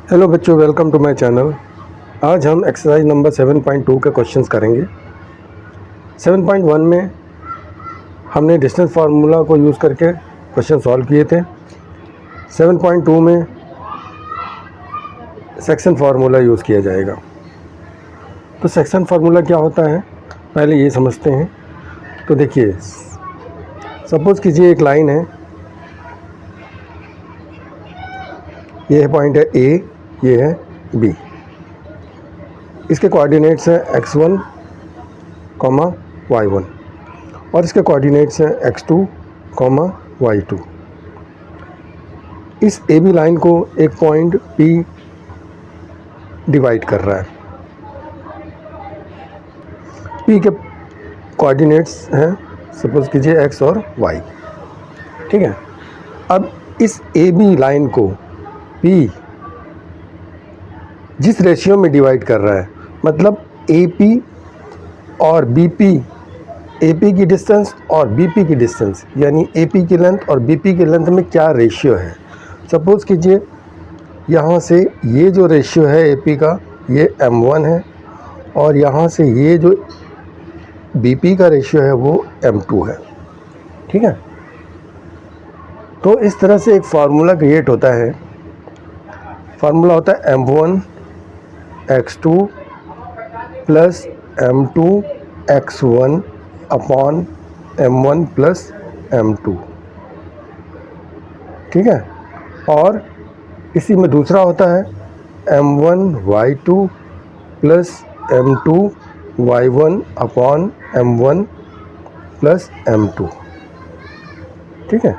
Hello बच्चों, welcome to my channel. आज हम एक्सरसाइज नंबर 7.2 के क्वेश्चंस करेंगे। 7.1 में हमने डिस्टेंस फार्मूला को यूज़ करके क्वेश्चन सॉल्व किए थे। 7.2 में सेक्शन फार्मूला यूज़ किया जाएगा। तो सेक्शन फार्मूला क्या होता है पहले ये समझते हैं। तो देखिए, सपोज़ कीजिए एक लाइन है, ये पॉइंट है ए, ये है बी। इसके कोऑर्डिनेट्स हैं x1, y1 और इसके कोऑर्डिनेट्स हैं x2, y2। इस ए बी लाइन को एक पॉइंट P डिवाइड कर रहा है। P के कोऑर्डिनेट्स हैं सपोज कीजिए x और y, ठीक है। अब इस ए बी लाइन को P जिस रेशियो में डिवाइड कर रहा है, मतलब AP और BP, AP की डिस्टेंस और BP की डिस्टेंस, यानी AP की लेंथ और BP की लेंथ में क्या रेशियो है। सपोज़ कीजिए यहाँ से ये जो रेशियो है AP का, ये M1 है और यहाँ से ये जो BP का रेशियो है वो M2 है, ठीक है। तो इस तरह से एक फार्मूला क्रिएट होता है। फार्मूला होता है M1 x2 plus M2 x1 upon M1 plus M2, ठीक है। और इसी में दूसरा होता है M1 y2 plus M2 y1 upon M1 plus M2, ठीक है।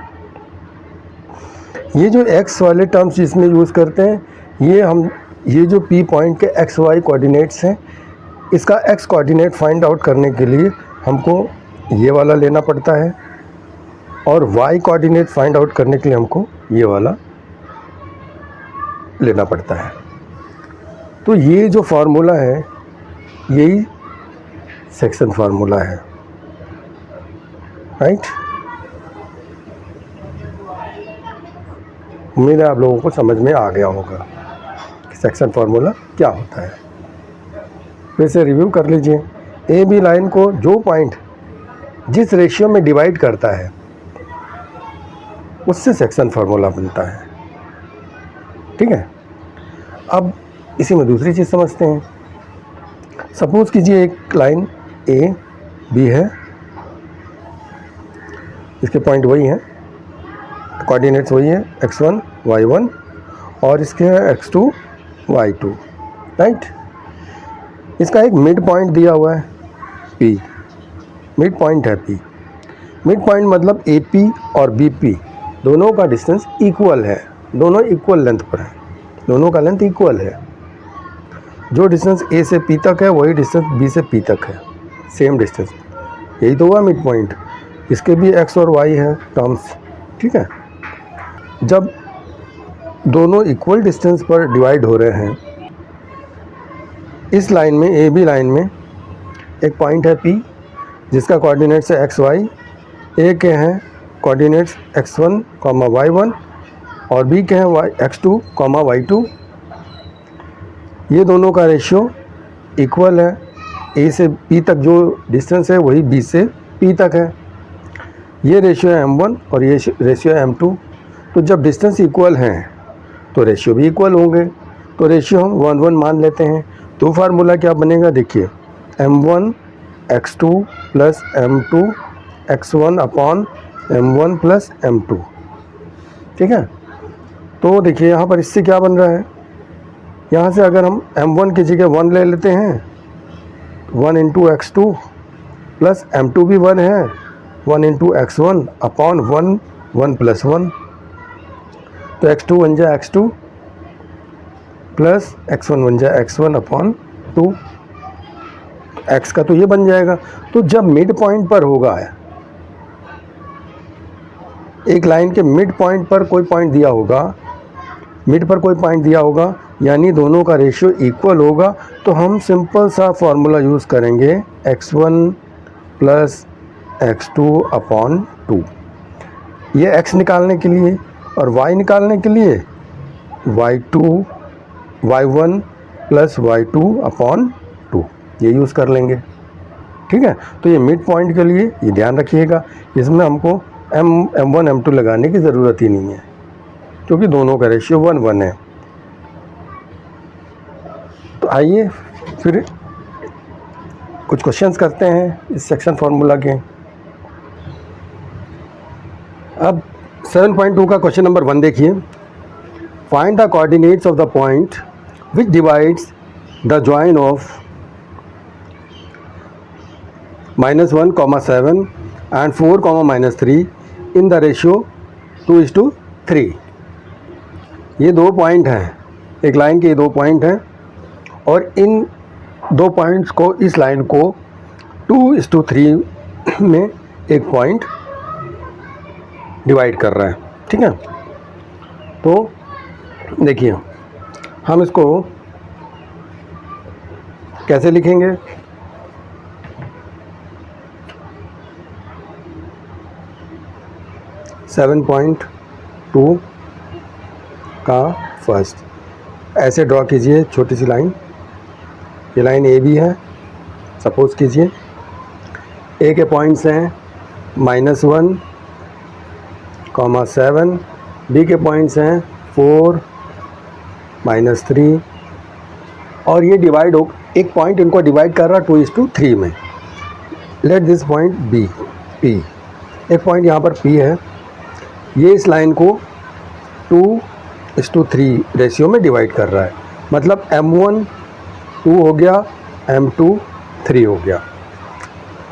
ये जो x वाले टर्म्स जिसमें यूज़ करते हैं, ये जो P पॉइंट के एक्स वाई कोऑर्डिनेट्स हैं, इसका x कोऑर्डिनेट फाइंड आउट करने के लिए हमको ये वाला लेना पड़ता है और y कोऑर्डिनेट फाइंड आउट करने के लिए हमको ये वाला लेना पड़ता है। तो ये जो फार्मूला है यही सेक्शन फार्मूला है, राइट। उम्मीद है आप लोगों को समझ में आ गया होगा कि सेक्शन फार्मूला क्या होता है। फिर से रिव्यू कर लीजिए। ए बी लाइन को जो पॉइंट जिस रेशियो में डिवाइड करता है उससे सेक्शन फार्मूला बनता है, ठीक है। अब इसी में दूसरी चीज़ समझते हैं। सपोज़ कीजिए एक लाइन ए बी है, इसके पॉइंट वही हैं, कोऑर्डिनेट्स वही है x1 y1 और इसके है x2 y2, राइट। इसका एक मिड पॉइंट दिया हुआ है P, मिड पॉइंट है P। मिड पॉइंट मतलब AP और BP दोनों का डिस्टेंस इक्वल है, दोनों इक्वल लेंथ पर है, दोनों का लेंथ इक्वल है। जो डिस्टेंस A से P तक है वही डिस्टेंस B से P तक है, सेम डिस्टेंस। यही तो हुआ मिड पॉइंट। इसके भी x और y है टर्म्स, ठीक है। जब दोनों इक्वल डिस्टेंस पर डिवाइड हो रहे हैं, इस लाइन में ए बी लाइन में एक पॉइंट है P जिसका कोऑर्डिनेट्स है x y, ए के हैं कोऑर्डिनेट्स x1, y1 और B के हैं x2, y2। ये दोनों का रेशियो इक्वल है। A से P तक जो डिस्टेंस है वही B से P तक है। ये रेशियो है M1 और ये रेशियो है M2। तो जब डिस्टेंस इक्वल हैं तो रेशियो भी इक्वल होंगे, तो रेशियो हम 1:1 मान लेते हैं। तो फार्मूला क्या बनेगा, देखिए M1 x2 plus M2 x1 upon M1 plus M2, ठीक है। तो देखिए यहाँ पर इससे क्या बन रहा है, यहाँ से अगर हम M1 की जगह 1 ले लेते हैं, 1 इंटू x2 प्लस M2 भी 1 है, 1 इंटू x1 अपॉन 1 प्लस 1। तो x2 बन जाए x2 प्लस x1 बन जाए x1 अपॉन 2। x का तो ये बन जाएगा। तो जब मिड पॉइंट पर होगा, एक लाइन के मिड पॉइंट पर कोई पॉइंट दिया होगा, मिड पर कोई पॉइंट दिया होगा, यानी दोनों का रेशियो इक्वल होगा, तो हम सिंपल सा फार्मूला यूज़ करेंगे x1 प्लस x2 अपॉन 2। ये x निकालने के लिए और y निकालने के लिए y2 y1 plus y2 upon 2, ये यूज़ कर लेंगे। ठीक है, तो ये मिड पॉइंट के लिए ये ध्यान रखिएगा, इसमें हमको m1 m2 लगाने की ज़रूरत ही नहीं है क्योंकि दोनों का रेशियो 1:1 है। तो आइए फिर कुछ क्वेश्चंस करते हैं इस सेक्शन फार्मूला के। अब 7.2 का क्वेश्चन नंबर 1 देखिए। Find the coordinates of the point which divides the join of -1, 7 and 4, -3 in the ratio 2:3। ये दो पॉइंट हैं, एक लाइन के ये दो पॉइंट हैं और इन दो पॉइंट्स को, इस लाइन को 2:3 में एक पॉइंट डिवाइड कर रहा है। ठीक है, तो देखिए हम इसको कैसे लिखेंगे। सेवन पॉइंट टू का फर्स्ट ऐसे ड्रॉ कीजिए छोटी सी लाइन, ये लाइन ए बी है। सपोज कीजिए ए के पॉइंट्स हैं -1, 7, बी के पॉइंट्स हैं 4, -3 और ये डिवाइड हो, एक पॉइंट इनको डिवाइड कर रहा 2:3 में। Let this point be P, एक पॉइंट यहाँ पर पी है, ये इस लाइन को 2:3 रेशियो में डिवाइड कर रहा है, मतलब m1 2 हो गया, m2 3 हो गया।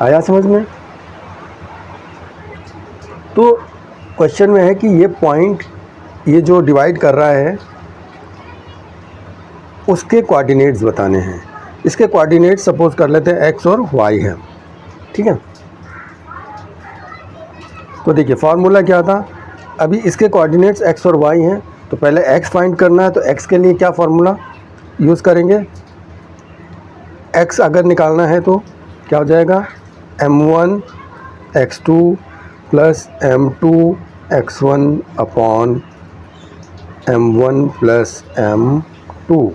आया समझ में? तो क्वेश्चन में है कि ये पॉइंट, ये जो डिवाइड कर रहा है उसके कोऑर्डिनेट्स बताने हैं। इसके कोऑर्डिनेट्स सपोज कर लेते हैं x और y है। ठीक है, तो देखिए फार्मूला क्या था, अभी इसके कोऑर्डिनेट्स x और y हैं, तो पहले x फाइंड करना है। तो x के लिए क्या फार्मूला यूज़ करेंगे, x अगर निकालना है तो क्या हो जाएगा, m1 x2 plus m2 x1 upon m1 plus m2।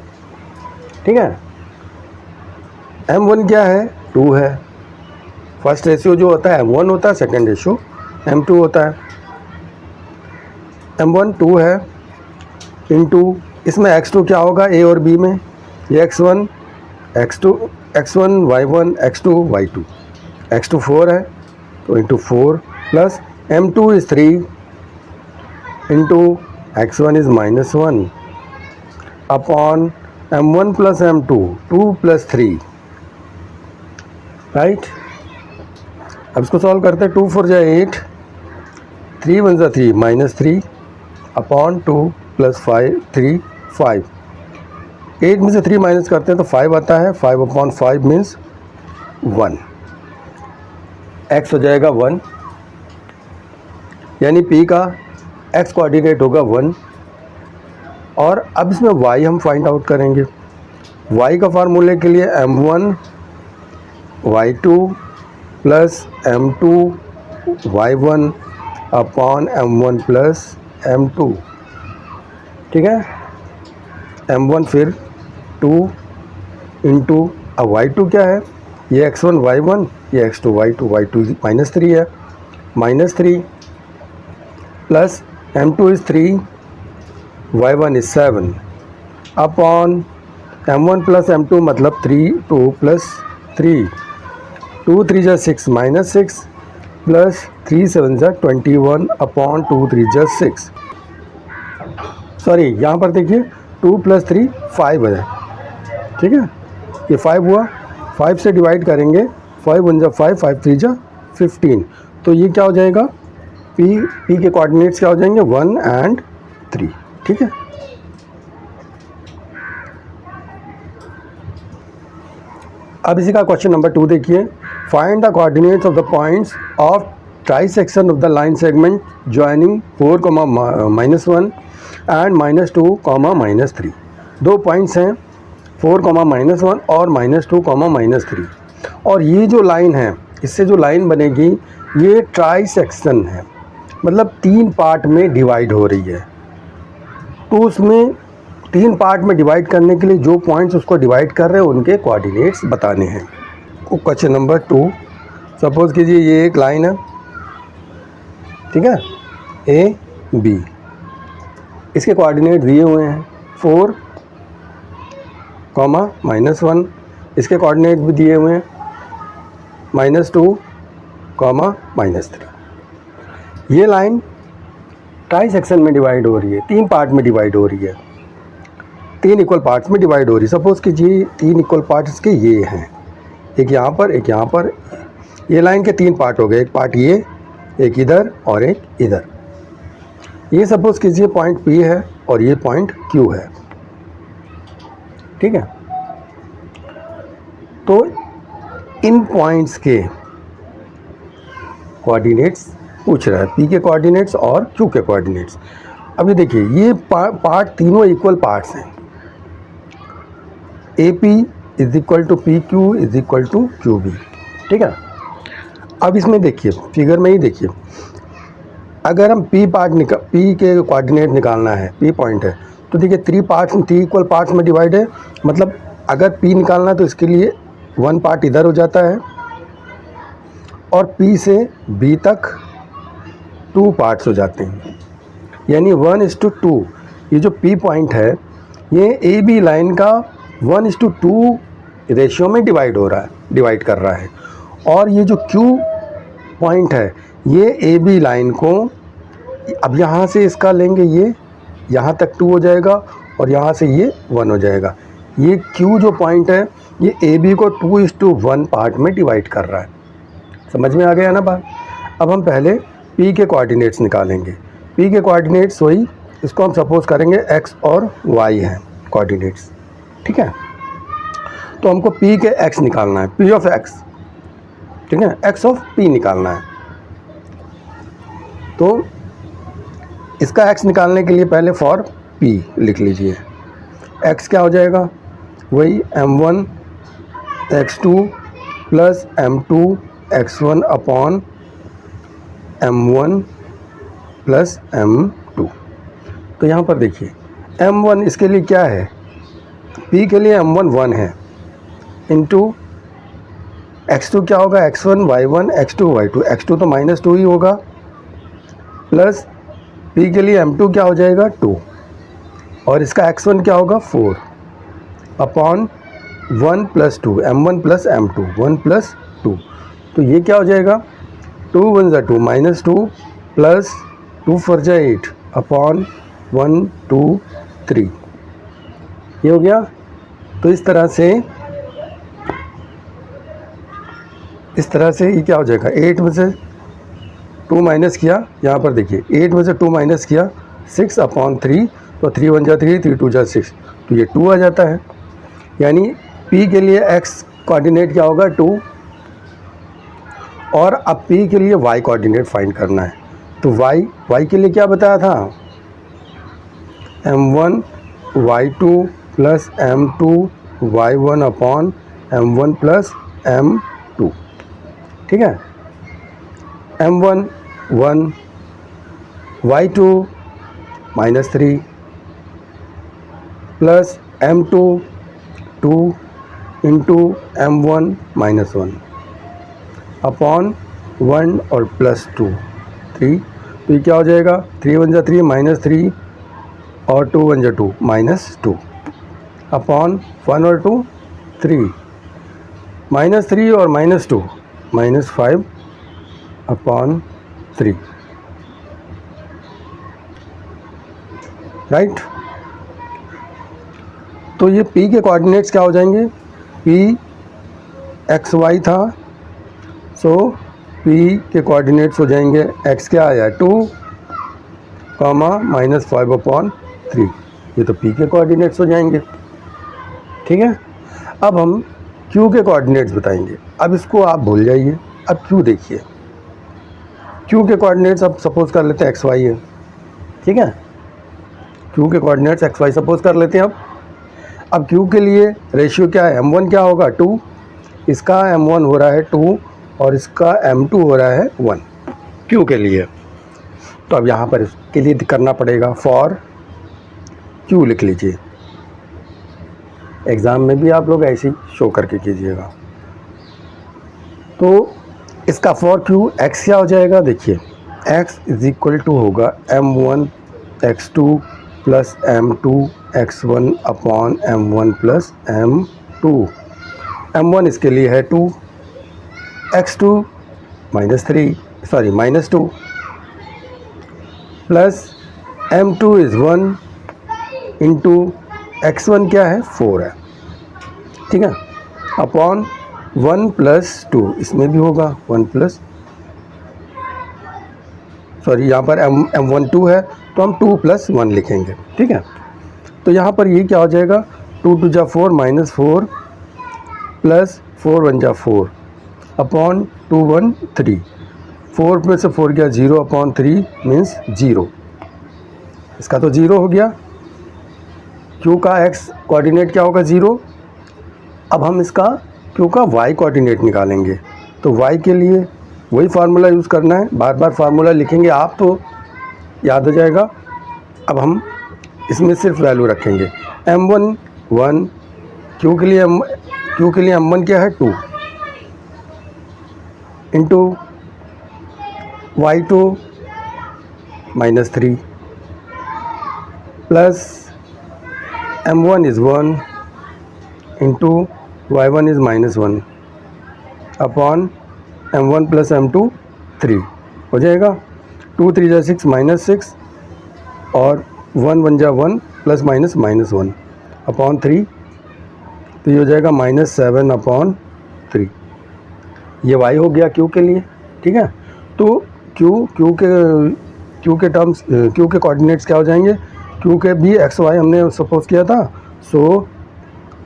ठीक है, m1 क्या है, 2 है। फर्स्ट रेशियो जो होता है m1 होता है, सेकंड रेशियो m2 होता है। m1 2 है इंटू इसमें x2 क्या होगा a और b में, ये x1 y1 x2 y2, x2 4 है तो into 4 plus m2 is 3 into x1 is -1 upon m1 plus m2 2 plus 3, right. अब इसको सॉल्व करते हैं, 2 4 जाए 8, 3 1 जा 3 -3 अपॉन 2 प्लस 5 3 5, 8 में से 3 माइनस करते हैं तो 5 आता है, 5 अपॉन 5 मीन्स 1, x हो जाएगा 1, यानी p का x कोऑर्डिनेट होगा 1। और अब इसमें y हम फाइंड आउट करेंगे। y का फार्मूले के लिए m1 y2 plus m2 y1 upon m1 plus m2। ठीक है, m1 फिर 2 इंटू, अब y2 क्या है, ये x1 y1, ये x2 y2, y2 -3 है, -3 plus m2 is 3, y1 is 7 upon m1 plus m2 मतलब 3 2 प्लस 3, 2 3 जा 6 -6 प्लस 3 7 जा 21 अपॉन 2 3 जा 6। सॉरी, यहाँ पर देखिए 2 प्लस 3 5 है। ठीक है, ये 5 हुआ, 5 से डिवाइड करेंगे, 5 1 जा 5, 5 3 जा 15, तो ये क्या हो जाएगा, p के कोऑर्डिनेट्स क्या हो जाएंगे 1 एंड 3। ठीक है, अब इसी का क्वेश्चन नंबर 2 देखिए। Find the coordinates of the points of trisection of the line segment joining 4, -1 and -2, -3। दो पॉइंट्स हैं 4, -1 और -2, -3, और ये जो लाइन है, इससे जो लाइन बनेगी ये ट्राइसेक्शन है, मतलब 3 पार्ट में डिवाइड हो रही है। तो उसमें 3 पार्ट में डिवाइड करने के लिए जो पॉइंट्स उसको डिवाइड कर रहे हैं उनके कोऑर्डिनेट्स बताने हैं। क्वेश्चन नंबर 2, सपोज कीजिए ये एक लाइन है, ठीक है, ए बी, इसके कोऑर्डिनेट दिए हुए हैं 4, -1, इसके कोऑर्डिनेट भी दिए हुए हैं -2, -3। ये लाइन ट्राई सेक्शन में डिवाइड हो रही है, 3 पार्ट में डिवाइड हो रही है, 3 इक्वल पार्ट्स में डिवाइड हो रही है। सपोज कीजिए 3 इक्वल पार्ट्स के ये हैं, एक यहाँ पर, एक यहाँ पर। ये लाइन के 3 पार्ट हो गए, एक पार्ट ये, एक इधर और एक इधर। ये सपोज कीजिए पॉइंट P है और ये पॉइंट Q है, ठीक है। तो इन पॉइंट्स के कोऑर्डिनेट्स पूछ रहा है, P के कोऑर्डिनेट्स और Q के कोऑर्डिनेट्स। अभी देखिए ये पार्ट तीनों इक्वल पार्ट्स हैं, AP is equal to PQ is equal to QB, ठीक है। अब इसमें देखिए, फिगर में ही देखिए, अगर हम P के कोऑर्डिनेट निकालना है, P पॉइंट है, तो देखिए 3 इक्वल पार्ट्स में डिवाइड है, मतलब अगर P निकालना है तो इसके लिए 1 पार्ट इधर हो जाता है और P से B तक 2 पार्ट्स हो जाते हैं, यानी 1:2। ये जो P पॉइंट है ये AB लाइन का 1:2 रेशियो में डिवाइड कर रहा है, और ये जो Q पॉइंट है ये AB लाइन को, अब यहाँ से इसका लेंगे, ये यहाँ तक 2 हो जाएगा और यहाँ से ये 1 हो जाएगा। ये Q जो पॉइंट है ये AB को 2:1 पार्ट में डिवाइड कर रहा है। समझ में आ गया ना बात। अब हम पहले P के कोऑर्डिनेट्स निकालेंगे। P के कोऑर्डिनेट्स वही, इसको हम सपोज करेंगे X और Y हैं कोऑर्डिनेट्स, ठीक है। तो हमको P के X निकालना है, P ऑफ X, ठीक है, X ऑफ P निकालना है। तो इसका X निकालने के लिए पहले फॉर P लिख लीजिए। X क्या हो जाएगा, वही M1 X2 plus M2 X1 upon M1 plus M2। तो यहाँ पर देखिए M1 इसके लिए क्या है, P के लिए M1 1 है, इंटू X2 क्या होगा, X1 Y1 X2 Y2, X2 तो -2 ही होगा, प्लस P के लिए M2 क्या हो जाएगा 2, और इसका X1 क्या होगा 4 अपॉन 1 + 2, M1 प्लस M2, 1 + 2। तो ये क्या हो जाएगा, 2 × 1 = 2, -2 प्लस 2 × 4 = 8 अपॉन 1 2 3, ये हो गया। तो इस तरह से ये क्या हो जाएगा, 8 में से 2 माइनस किया, यहाँ पर देखिए 8 में से 2 माइनस किया 6 अपॉन 3, तो 3 × 1 = 3, 3 × 2 = 6, तो ये 2 आ जाता है। यानी P के लिए X कोऑर्डिनेट क्या होगा 2, और अब P के लिए Y कोऑर्डिनेट फाइंड करना है। तो Y के लिए क्या बताया था, M1 Y2 plus M2 Y1 upon M1 plus M2, ठीक है। M1 1, Y2 -3 plus M2 2 into M1 -1 upon 1 और प्लस 2 3। तो ये क्या हो जाएगा, 3 × 1 = 3, -3 और 2 × 1 = 2, -2 अपॉन 1 और 2 3, -3 और -2 -5 अपॉन 3, राइट। तो ये P के कोऑर्डिनेट्स क्या हो जाएंगे, P x y था, सो P के कोऑर्डिनेट्स हो जाएंगे, x क्या आया 2, -5 अपॉन 3, ये तो P के कोऑर्डिनेट्स हो जाएंगे, ठीक है। अब हम Q के कोऑर्डिनेट्स बताएंगे। अब इसको आप भूल जाइए, अब Q देखिए, Q के कोऑर्डिनेट्स अब सपोज कर लेते हैं x y है, ठीक है। Q के कोऑर्डिनेट्स x y सपोज कर लेते हैं। अब Q के लिए रेशियो क्या है, M1 क्या होगा 2, इसका M1 हो रहा है 2 और इसका M2 हो रहा है 1 Q के लिए। तो अब यहाँ पर इसके लिए करना पड़ेगा, फॉर Q लिख लीजिए, एग्ज़ाम में भी आप लोग ऐसे ही शो करके कीजिएगा। तो इसका फॉर क्यू एक्स क्या हो जाएगा, देखिए x इज़ इक्वल टू होगा m1 x2 plus m2 x1 upon m1 plus m2। m1 इसके लिए है 2, x2 -2 plus m2 is 1 into x1 क्या है 4 है, ठीक है, अपॉन 1 प्लस 2, इसमें भी होगा 1 प्लस, यहाँ पर m1 2 है तो हम 2 प्लस 1 लिखेंगे, ठीक है। तो यहाँ पर ये क्या हो जाएगा 2 2 जा 4 -4 प्लस 4 1 जा 4 अपॉन 2 1 3, 4 में से 4 गया 0 अपॉन 3 मीन्स 0, इसका तो 0 हो गया। क्यू का x कोऑर्डिनेट क्या होगा 0। अब हम इसका क्यू का y कोऑर्डिनेट निकालेंगे, तो y के लिए वही फार्मूला यूज़ करना है, बार बार फार्मूला लिखेंगे आप तो याद हो जाएगा। अब हम इसमें सिर्फ वैल्यू रखेंगे m1 1, क्यू के लिए m1 क्या है 2 into y2 -3 plus m1 is 1 into y1 is -1 upon m1 plus m2 3 हो जाएगा। 2 3 जा 6 -6 और 1 1 जा 1 प्लस -1 अपॉन 3, तो ये हो जाएगा -7 अपॉन 3। ये y हो गया क्यू के लिए, ठीक है। तो क्यू के टर्म्स क्यू के कोऑर्डिनेट्स क्या हो जाएंगे, क्यू के भी एक्स वाई हमने सपोज किया था, सो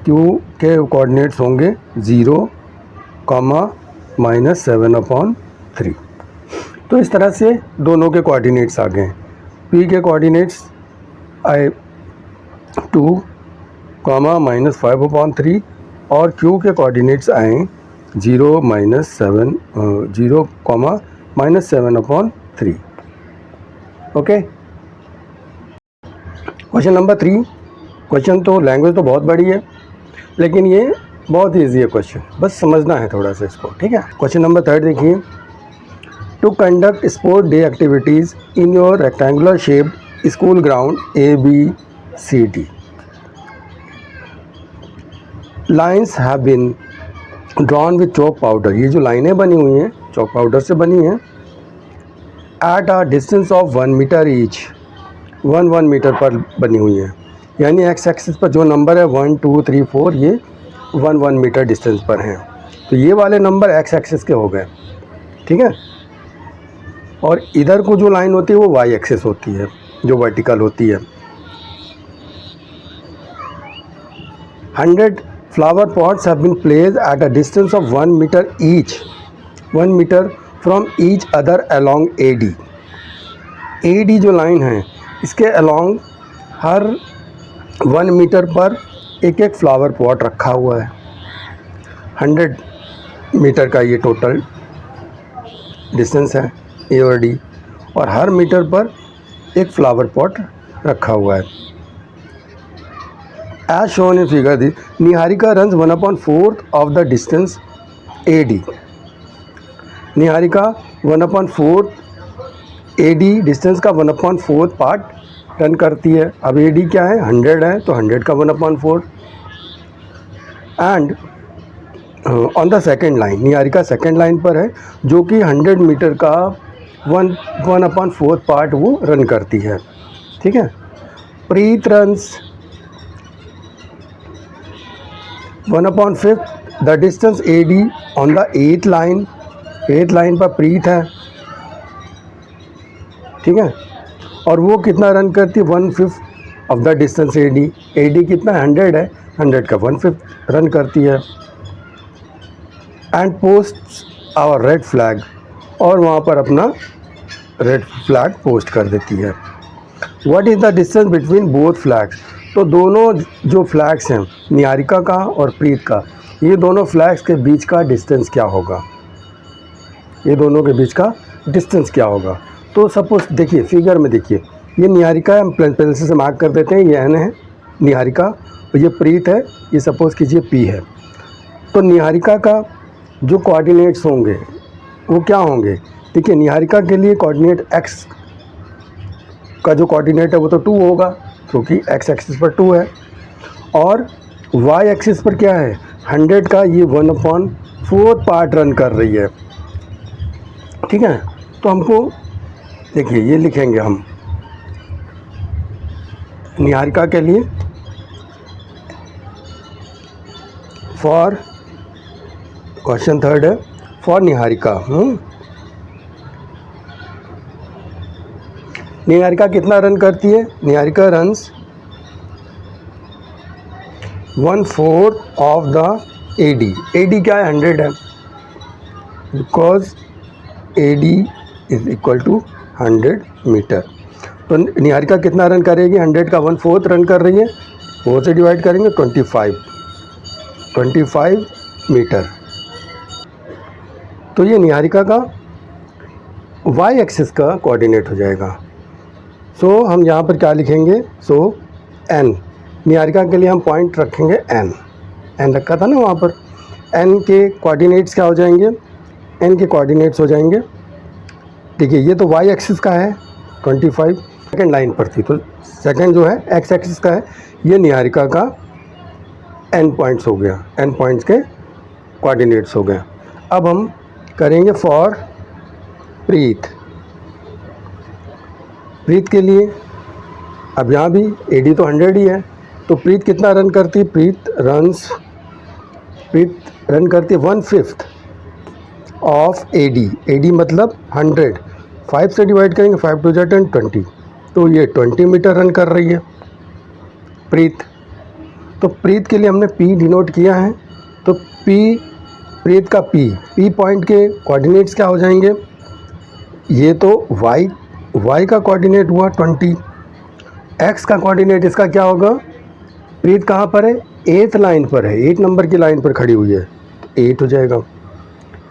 क्यू के कोऑर्डिनेट्स होंगे 0, -7 अपॉन 3। तो इस तरह से दोनों के कोऑर्डिनेट्स आ गए। पी के कोऑर्डिनेट्स आए 2, -5 अपॉन 3 और क्यू के कोऑर्डिनेट्स आए 0, -7 upon 3। Okay, question number 3। Question तो लैंग्वेज तो बहुत बड़ी है, लेकिन ये बहुत ईजी है क्वेश्चन, बस समझना है थोड़ा सा इसको, ठीक है। क्वेश्चन नंबर 3 देखिए, to conduct sport day activities in your rectangular shape school ground ABCD, lines have been drawn with chalk powder. ये जो लाइनें बनी हुई हैं चॉक पाउडर से बनी हैं, at a distance of 1 metre each, 1 metre पर बनी हुई है, यानी एक्स एक्सिस पर जो नंबर है 1 2 3 4 ये 1 मीटर डिस्टेंस पर हैं। तो ये वाले नंबर एक्स एक्सिस के हो गए, ठीक है। और इधर को जो लाइन होती है वो वाई एक्सिस होती है, जो वर्टिकल होती है। 100 flower pots have been placed at a distance of 1 metre each, 1 metre from each other along AD। AD जो लाइन है इसके अलोंग हर 1 मीटर पर एक एक फ्लावर पॉट रखा हुआ है। 100 मीटर का ये टोटल डिस्टेंस है A और D, और हर मीटर पर एक फ्लावर पॉट रखा हुआ है। As shown in figure the, Niharika runs 1/4 of the distance AD। Niharika 1/4 AD distance का 1/4 पार्ट रन करती है। अब AD क्या है 100 है, तो 100 का 1/4। And on the second line, Niharika second line पर है जो कि 100 मीटर का 1/4 पार्ट वो रन करती है, ठीक है। Preet runs 1/5 the distance AD on the 8th line, 8th line पर प्रीत है, ठीक है। और वो कितना रन करती है 1/5 of the distance AD। AD कितना 100 है, 100 का 1/5 रन करती है। And post our red flag, और वहाँ पर अपना रेड फ्लैग पोस्ट कर देती है। What is the distance between both flags, तो दोनों जो फ्लैग्स हैं निहारिका का और प्रीत का, ये दोनों फ्लैग्स के बीच का डिस्टेंस क्या होगा, ये दोनों के बीच का डिस्टेंस क्या होगा। तो सपोज देखिए फिगर में देखिए, ये निहारिका हम पेंसिल से मार्क कर देते हैं, ये N है निहारिका, ये प्रीत है, ये सपोज़ कीजिए पी है। तो निहारिका का जो कोऑर्डिनेट्स होंगे वो क्या होंगे? देखिए निहारिका के लिए कोऑर्डिनेट एक्स का जो कोऑर्डिनेट है वो तो 2 होगा क्योंकि एक्स एक्सिस पर 2 है, और वाई एक्सिस पर क्या है 100 का ये 1/4 पार्ट रन कर रही है। ठीक है, तो हमको देखिए ये लिखेंगे हम निहारिका के लिए फॉर क्वेश्चन थर्ड है फॉर निहारिका। निहारिका कितना रन करती है? Niharika runs 1/4 of the AD. AD क्या है? 100 है, because AD is equal to 100 metre. तो निहारिका कितना रन करेगी? 100 का 1/4 रन कर रही है, 4 से डिवाइड करेंगे 25 मीटर। तो ये निहारिका का वाई एक्सिस का कोऑर्डिनेट हो जाएगा। सो हम यहाँ पर क्या लिखेंगे? सो एन, निहारिका के लिए हम पॉइंट रखेंगे एन। एन रखा था ना वहाँ पर। एन के कोऑर्डिनेट्स क्या हो जाएंगे? एन के कोऑर्डिनेट्स हो जाएंगे, देखिए ये तो वाई एक्सिस का है 25, सेकेंड लाइन पर थी, तो सेकेंड जो है एक्स एक्सिस का है, ये निहारिका का एन पॉइंट्स हो गया, एन पॉइंट्स के कोऑर्डिनेट्स हो गए। अब हम करेंगे फॉर प्रीत। प्रीत के लिए अब यहाँ भी एडी तो 100 ही है, तो प्रीत कितना रन करती है? प्रीत रन करती है 1/5 ऑफ एडी। एडी मतलब 100, 5 से डिवाइड करेंगे 5 2 10 20, तो ये 20 मीटर रन कर रही है प्रीत। तो प्रीत के लिए हमने पी डिनोट किया है, तो पी प्रीत का पी पॉइंट के कोऑर्डिनेट्स क्या हो जाएंगे? ये तो वाई का कोऑर्डिनेट हुआ 20, एक्स का कोऑर्डिनेट इसका क्या होगा? प्रीत कहाँ पर है? 8th लाइन पर है, 8 नंबर की लाइन पर खड़ी हुई है, तो 8 हो जाएगा,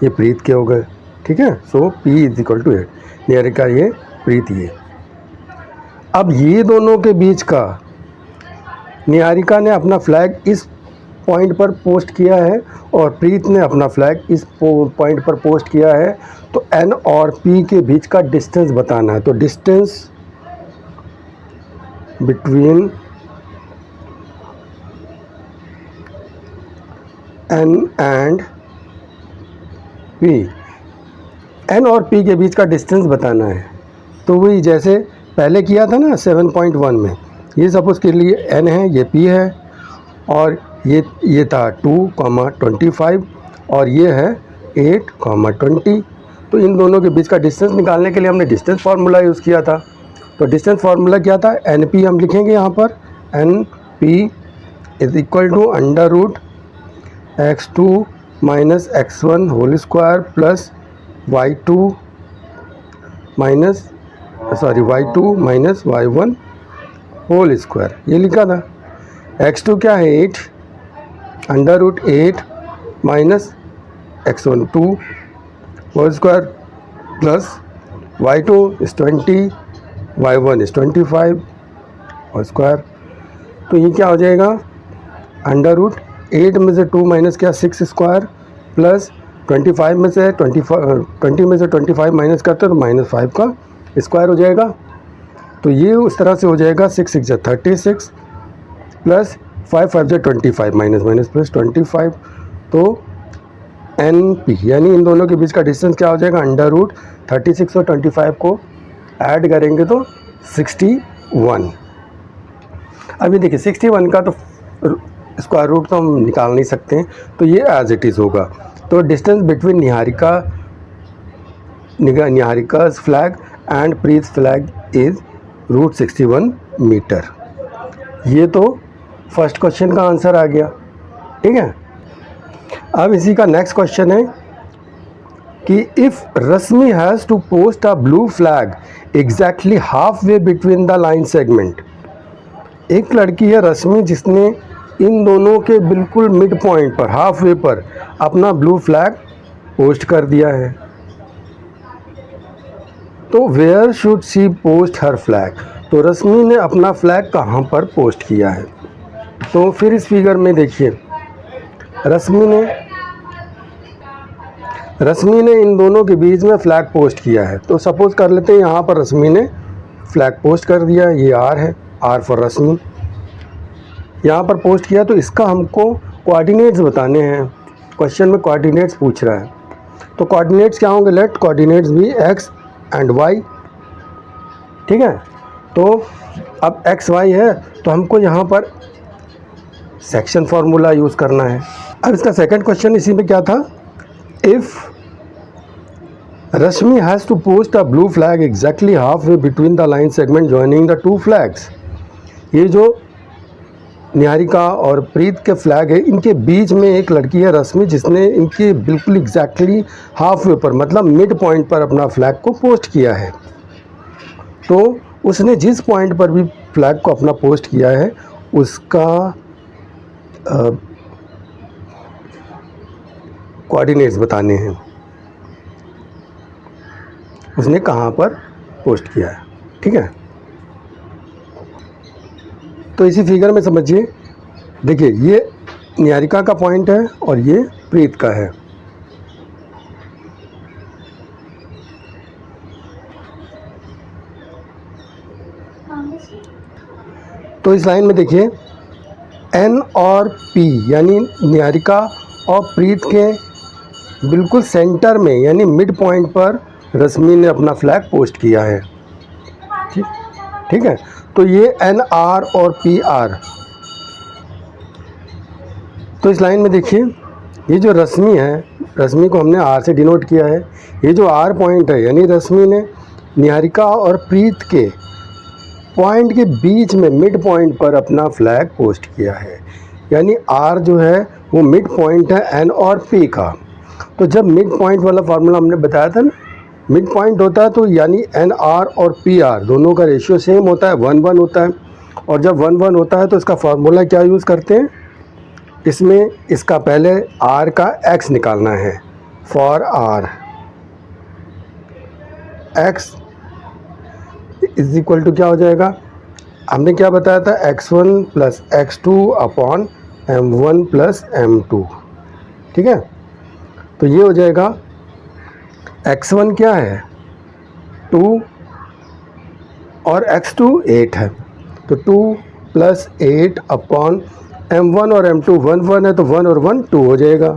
ये प्रीत के हो गए। ठीक है, so P is equal to 8, Niharika ये, प्रीत ये। अब ये दोनों के बीच का निहारिका ने अपना फ्लैग इस पॉइंट पर पोस्ट किया है और प्रीत ने अपना फ्लैग इस पॉइंट पर पोस्ट किया है, तो एन और पी के बीच का डिस्टेंस बताना है। तो distance between N and P, N और पी के बीच का डिस्टेंस बताना है। तो वही जैसे पहले किया था ना 7.1 में, ये सपोज के लिए एन है, ये पी है, और ये था 2,25 और ये है 8,20। तो इन दोनों के बीच का डिस्टेंस निकालने के लिए हमने डिस्टेंस फार्मूला यूज़ किया था। तो डिस्टेंस फार्मूला क्या था? एन पी हम लिखेंगे यहाँ पर, N P is equal to √x2 minus x1 whole square plus y2 minus y1 whole square, ये लिखा था। x2 क्या है? 8, √8 minus x1 2 whole square plus y2 is 20, y1 is 25 whole square. तो ये क्या हो जाएगा? √8 में से 2 माइनस क्या 6 स्क्वायर प्लस 25 में से 20 में से 25 माइनस करते हैं तो -5 का स्क्वायर हो जाएगा। तो ये उस तरह से हो जाएगा 6 6 36 प्लस 5 5 25 माइनस प्लस 25। तो एन पी यानी इन दोनों के बीच का डिस्टेंस क्या हो जाएगा? √36 और 25 को ऐड करेंगे तो 61। अभी देखिए 61 का तो स्क्वायर रूट तो हम निकाल नहीं सकते हैं, तो ये एज इट इज़ होगा। तो distance between Niharika flag and Preet flag is √61 metre. ये तो फर्स्ट क्वेश्चन का आंसर आ गया। ठीक है, अब इसी का नेक्स्ट क्वेश्चन है कि if Rashmi has to post a blue flag exactly half way between the line segment. एक लड़की है रश्मि जिसने इन दोनों के बिल्कुल मिड पॉइंट पर, हाफ वे पर अपना ब्लू फ्लैग पोस्ट कर दिया है। तो where should she post her flag? तो रश्मि ने अपना फ्लैग कहाँ पर पोस्ट किया है? तो फिर इस फिगर में देखिए रश्मि ने इन दोनों के बीच में फ्लैग पोस्ट किया है। तो सपोज कर लेते हैं यहाँ पर रश्मि ने फ्लैग पोस्ट कर दिया, ये आर है, आर फॉर रश्मि यहाँ पर पोस्ट किया। तो इसका हमको कोऑर्डिनेट्स बताने हैं, क्वेश्चन में कोऑर्डिनेट्स पूछ रहा है। तो कोऑर्डिनेट्स क्या होंगे, लेट कोऑर्डिनेट्स भी एक्स एंड वाई, ठीक है। तो अब एक्स वाई है तो हमको यहाँ पर सेक्शन फार्मूला यूज़ करना है। अब इसका सेकंड क्वेश्चन इसी में क्या था, if Rashmi has to post a blue flag exactly half way between the line segment joining the two flags. ये जो निहारिका और प्रीत के फ्लैग है, इनके बीच में एक लड़की है रश्मि, जिसने इनके बिल्कुल एग्जैक्टली हाफ वे पर मतलब मिड पॉइंट पर अपना फ्लैग को पोस्ट किया है। तो उसने जिस पॉइंट पर भी फ्लैग को अपना पोस्ट किया है उसका कोऑर्डिनेट्स बताने हैं, उसने कहाँ पर पोस्ट किया है, ठीक है। तो इसी फिगर में समझिए, देखिए ये निहारिका का पॉइंट है और ये प्रीत का है। तो इस लाइन में देखिए एन और पी यानी निहारिका और प्रीत के बिल्कुल सेंटर में यानी मिड पॉइंट पर रश्मि ने अपना फ्लैग पोस्ट किया है, ठीक है। तो ये एन आर और पी आर। तो इस लाइन में देखिए ये जो रश्मि है, रश्मि को हमने आर से डिनोट किया है। ये जो आर पॉइंट है यानी रश्मि ने निहारिका और प्रीत के पॉइंट के बीच में मिड पॉइंट पर अपना फ्लैग पोस्ट किया है, यानी आर जो है वो मिड पॉइंट है एन और पी का। तो जब मिड पॉइंट वाला फार्मूला हमने बताया था ना, मिड पॉइंट होता है तो यानी एन आर और पी आर दोनों का रेशियो सेम होता है, 1:1 होता है। और जब 1:1 होता है तो इसका फार्मूला क्या यूज़ करते हैं, इसमें इसका पहले आर का एक्स निकालना है। For R x is equal to क्या हो जाएगा, हमने क्या बताया था, x1 plus x2 upon m1 plus m2, ठीक है। तो ये हो जाएगा x1 क्या है 2 और x2 8 है, तो 2 प्लस 8 अपॉन m1 और m2 1:1 है तो 1 और 1 2 हो जाएगा।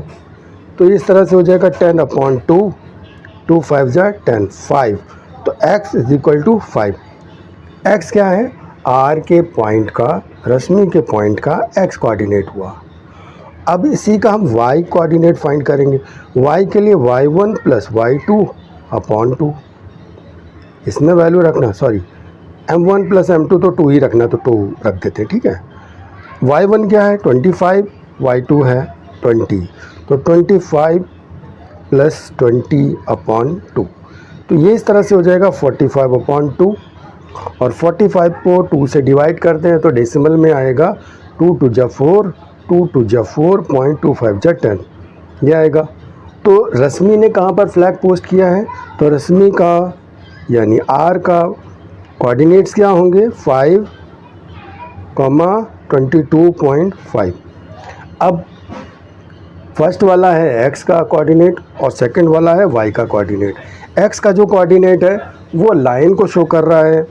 तो इस तरह से हो जाएगा 10 अपॉन 2, 2 5 जा 10 5। तो x is equal to 5। x क्या है, r के पॉइंट का, रश्मि के पॉइंट का x कोऑर्डिनेट हुआ। अब इसी का हम y कोऑर्डिनेट फाइंड करेंगे। y के लिए y1 प्लस y2 अपॉन 2, इसमें वैल्यू रखना, सॉरी m1 प्लस m2 तो 2 ही रखना, तो 2 रख देते, ठीक है। y1 क्या है 25, y2 है 20, तो 25 प्लस 20 अपॉन 2। तो ये इस तरह से हो जाएगा 45 अपॉन 2, और 45 को 2 से डिवाइड करते हैं तो डेसिमल में आएगा 2 2 जा 4, 2 2 जा 4.25 जा 10, ये आएगा। तो रश्मि ने कहाँ पर फ्लैग पोस्ट किया है, तो रश्मि का यानी आर का कोऑर्डिनेट्स क्या होंगे 5, 22.5। अब फर्स्ट वाला है x का कोऑर्डिनेट और सेकंड वाला है y का कोऑर्डिनेट। x का जो कोऑर्डिनेट है वो लाइन को शो कर रहा है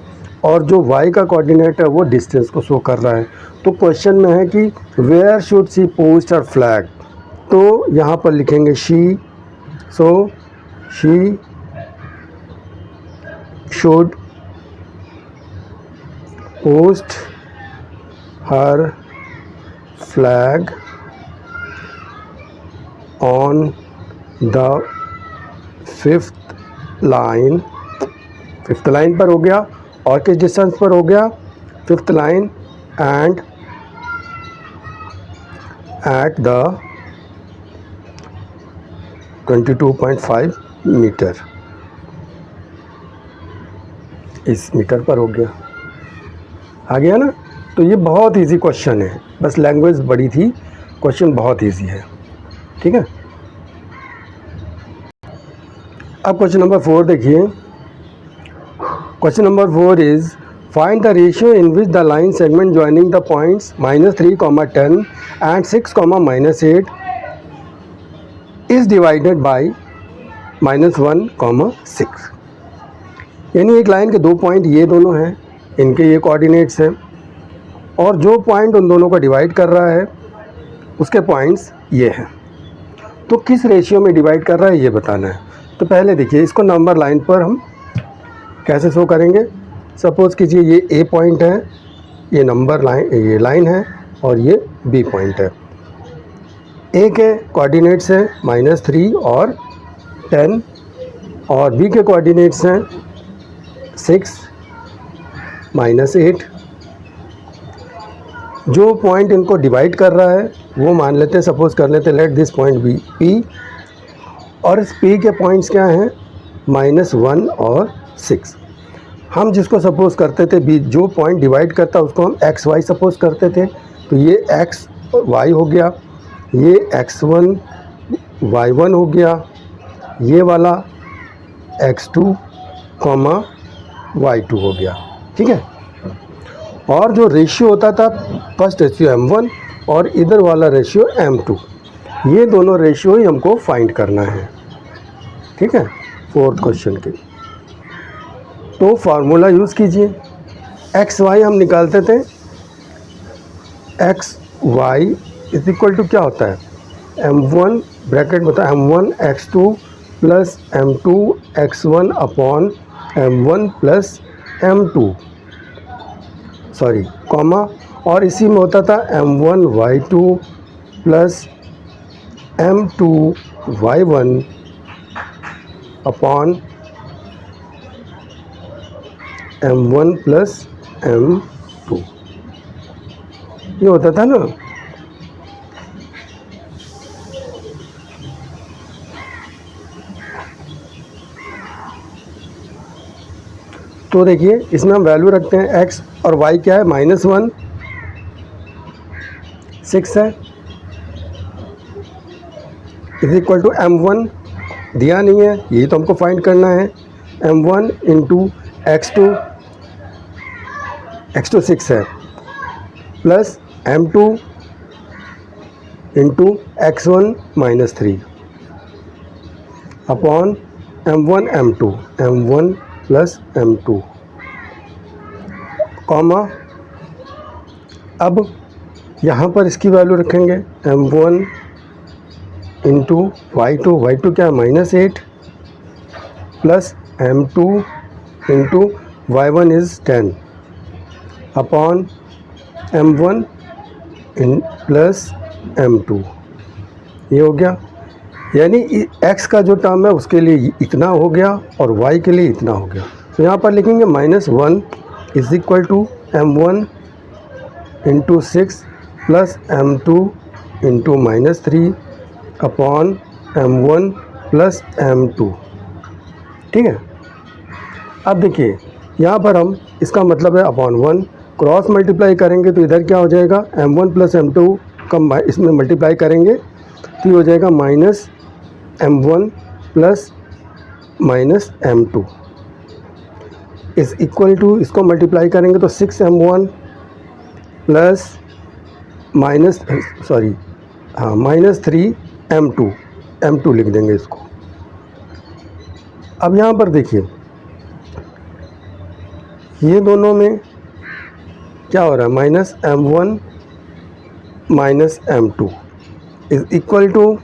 और जो y का कोऑर्डिनेट है वो डिस्टेंस को शो कर रहा है। तो क्वेश्चन में है कि where should she post her flag, तो यहाँ पर लिखेंगे she, so she should post her flag on the 5th line. 5th line पर हो गया, और किस डिस्टेंस पर हो गया 5th line and at the 22.5 metre, इस मीटर पर हो गया। आ गया ना। तो ये बहुत इजी क्वेश्चन है, बस लैंग्वेज बड़ी थी, क्वेश्चन बहुत इजी है, ठीक है। अब क्वेश्चन नंबर 4 देखिए। Question number 4 is find the ratio in which the line segment joining the points -3, 10 and 6, -8 is divided by -1, 6। यानी एक लाइन के दो पॉइंट ये दोनों हैं, इनके ये कोऑर्डिनेट्स हैं, और जो पॉइंट उन दोनों को डिवाइड कर रहा है उसके पॉइंट्स ये हैं। तो किस रेशियो में डिवाइड कर रहा है ये बताना है। तो पहले देखिए, इसको नंबर लाइन पर हम कैसे शो करेंगे। सपोज़ कीजिए ये ए पॉइंट है, ये नंबर लाइन, ये लाइन है, और ये बी पॉइंट है। ए के कोऑर्डिनेट्स हैं -3 और 10, और बी के कोऑर्डिनेट्स हैं 6, -8। जो पॉइंट इनको डिवाइड कर रहा है वो मान लेते हैं, सपोज कर लेते हैं, let this point be P, और इस पी के पॉइंट्स क्या हैं, -1 और 6। हम जिसको सपोज करते थे बी, जो पॉइंट डिवाइड करता उसको हम XY सपोज करते थे। तो ये XY हो गया, ये X1 Y1 हो गया, ये वाला X2, Y2 हो गया। ठीक है। और जो रेशियो होता था, फर्स्ट रेशियो M1 और इधर वाला रेशियो M2, ये दोनों रेशियो ही हमको फाइंड करना है। ठीक है, फोर्थ क्वेश्चन के। तो फार्मूला यूज़ कीजिए। XY हम निकालते थे, XY इज इक्वल टू क्या होता है, M1 ब्रैकेट बता, M1 X2 plus M2 X1 upon M1 plus M2, sorry comma, और इसी में होता था M1 Y2 plus M2 Y1 upon M1 plus M2, ये होता था ना। तो देखिए, इसमें हम वैल्यू रखते हैं, x और y क्या है, -1, 6 है, इज इक्वल टू M1 दिया नहीं है, यही तो हमको फाइंड करना है। M1 इंटू X2 6 है, plus M2 into X1 -3 upon M1 M1 plus M2, comma. अब यहाँ पर इसकी वैल्यू रखेंगे, M1 इंटू Y2 क्या है, -8 plus M2 into Y1 is 10 upon M1 plus M2, ये हो गया। यानी x का जो टर्म है उसके लिए इतना हो गया और y के लिए इतना हो गया। तो यहाँ पर लिखेंगे -1 is equal to M1 into 6 plus M2 into -3 upon M1 plus M2। ठीक है। अब देखिए, यहाँ पर हम, इसका मतलब है अपॉन 1, क्रॉस मल्टीप्लाई करेंगे तो इधर क्या हो जाएगा, M1 प्लस M2 का इसमें मल्टीप्लाई करेंगे तो ये हो जाएगा -M1 plus -M2 is equal to, इसको मल्टीप्लाई करेंगे तो 6M1 प्लस -3M2 लिख देंगे इसको। अब यहाँ पर देखिए, ये दोनों में क्या हो रहा है, -M1 -M2 is equal to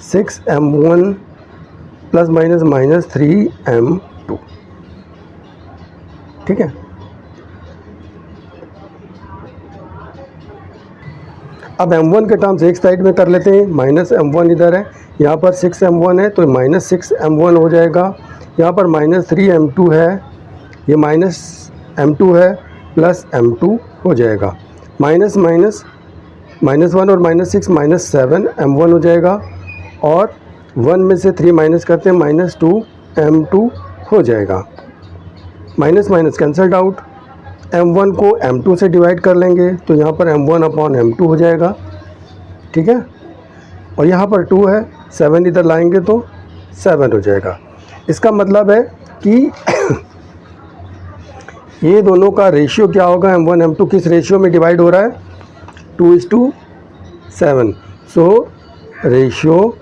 6M1 plus -3M2। ठीक है। अब M1 के टर्म्स एक साइड में कर लेते हैं, -M1 इधर है, यहाँ पर 6M1 है तो -6M1 हो जाएगा। यहाँ पर -3M2 है, ये -M2 है, प्लस M2 हो जाएगा। -1 और -6 -7M1 हो जाएगा, और 1 में से 3 माइनस करते हैं, -2M2 हो जाएगा। माइनस कैंसल्ड आउट, M1 को M2 से डिवाइड कर लेंगे तो यहाँ पर M1 अपॉन M2 हो जाएगा। ठीक है। और यहाँ पर 2 है, 7 इधर लाएंगे तो 7 हो जाएगा। इसका मतलब है कि ये दोनों का रेशियो क्या होगा, M1 M2 किस रेशियो में डिवाइड हो रहा है, 2:7। सो रेशियो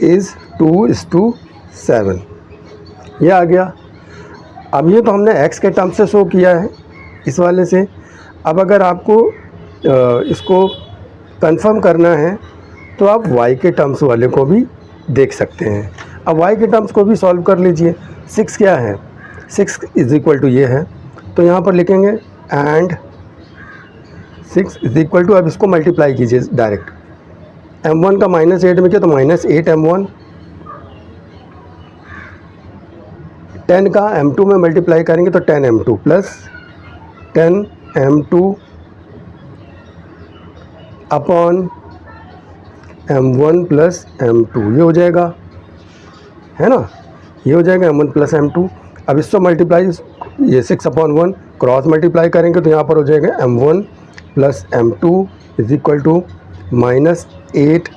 इज़ 2:7, ये आ गया। अब ये तो हमने x के टर्म से शो किया है इस वाले से। अब अगर आपको इसको कंफर्म करना है तो आप y के टर्म्स वाले को भी देख सकते हैं। अब y के टर्म्स को भी सॉल्व कर लीजिए। 6 क्या है, 6 इज़ इक्वल टू ये है, तो यहाँ पर लिखेंगे एंड 6 इज़ इक्वल टू, अब इसको मल्टीप्लाई कीजिए डायरेक्ट। M1 का -8 में किया तो -8 M1, 10 का M2 में मल्टीप्लाई करेंगे तो 10 M2 plus 10 M2 upon M1 plus M2, ये हो जाएगा, है ना, ये हो जाएगा M1 प्लस M2। अब इसको मल्टीप्लाई, ये 6/1 क्रॉस मल्टीप्लाई करेंगे तो यहाँ पर हो जाएगा M1 plus M2 is equal to -8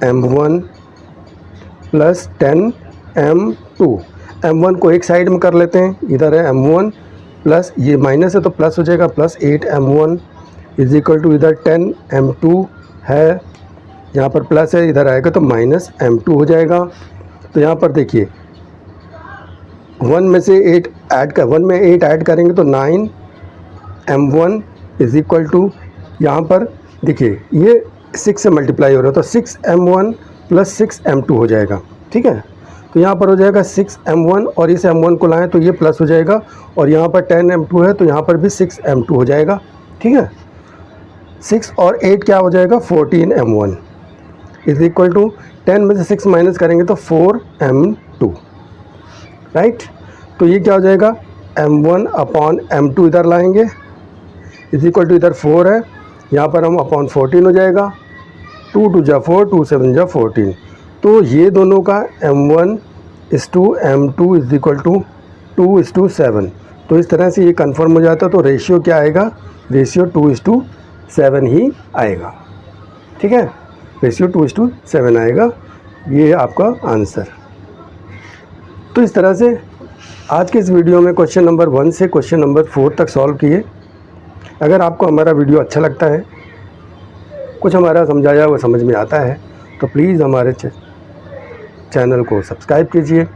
M1 plus 10 M2। M1 को एक साइड में कर लेते हैं, इधर है M1 प्लस, ये माइनस है तो प्लस हो जाएगा, plus 8 M1 is equal to, इधर 10 M2 है, यहाँ पर प्लस है, इधर आएगा तो माइनस M2 हो जाएगा। तो यहाँ पर देखिए 1 में से 8 ऐड कर, 1 में 8 ऐड करेंगे तो 9 M1 इज इक्वल टू, यहाँ पर देखिए ये 6 से मल्टीप्लाई हो रहा है तो 6 M1 प्लस 6 M2 हो जाएगा, ठीक है। तो यहाँ पर हो जाएगा 6 M1 और इस M1 को लाएं तो ये प्लस हो जाएगा, और यहाँ पर 10 M2 है तो यहाँ पर भी 6 M2 हो जाएगा, ठीक है। 6 और 8 क्या हो जाएगा, 14 M1 इज इक्वल टू, 10 में से 6 माइनस करेंगे तो 4 M2, राइट। तो ये क्या हो जाएगा, M1 अपॉन M2 इधर लाएंगे इज इक्वल टू, इधर 4 है, यहाँ पर हम अपॉन 14 हो जाएगा, 2 2 जा 4, 2 7 जा 14। तो ये दोनों का M1 is to M2 is equal to 2:7। तो इस तरह से ये कंफर्म हो जाता है। तो रेशियो क्या आएगा, रेशियो 2:7 ही आएगा, ठीक है, रेशियो 2:7 आएगा, ये आपका आंसर। तो इस तरह से आज के इस वीडियो में क्वेश्चन नंबर 1 से क्वेश्चन नंबर 4 तक सॉल्व किए। अगर आपको हमारा वीडियो अच्छा लगता है, कुछ हमारा समझाया हुआ समझ में आता है, तो प्लीज़ हमारे चैनल को सब्सक्राइब कीजिए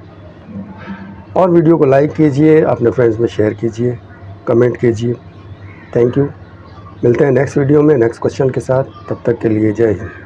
और वीडियो को लाइक कीजिए, अपने फ्रेंड्स में शेयर कीजिए, कमेंट कीजिए। Thank you. मिलते हैं नेक्स्ट वीडियो में नेक्स्ट क्वेश्चन के साथ, तब तक के लिए जय हिंद।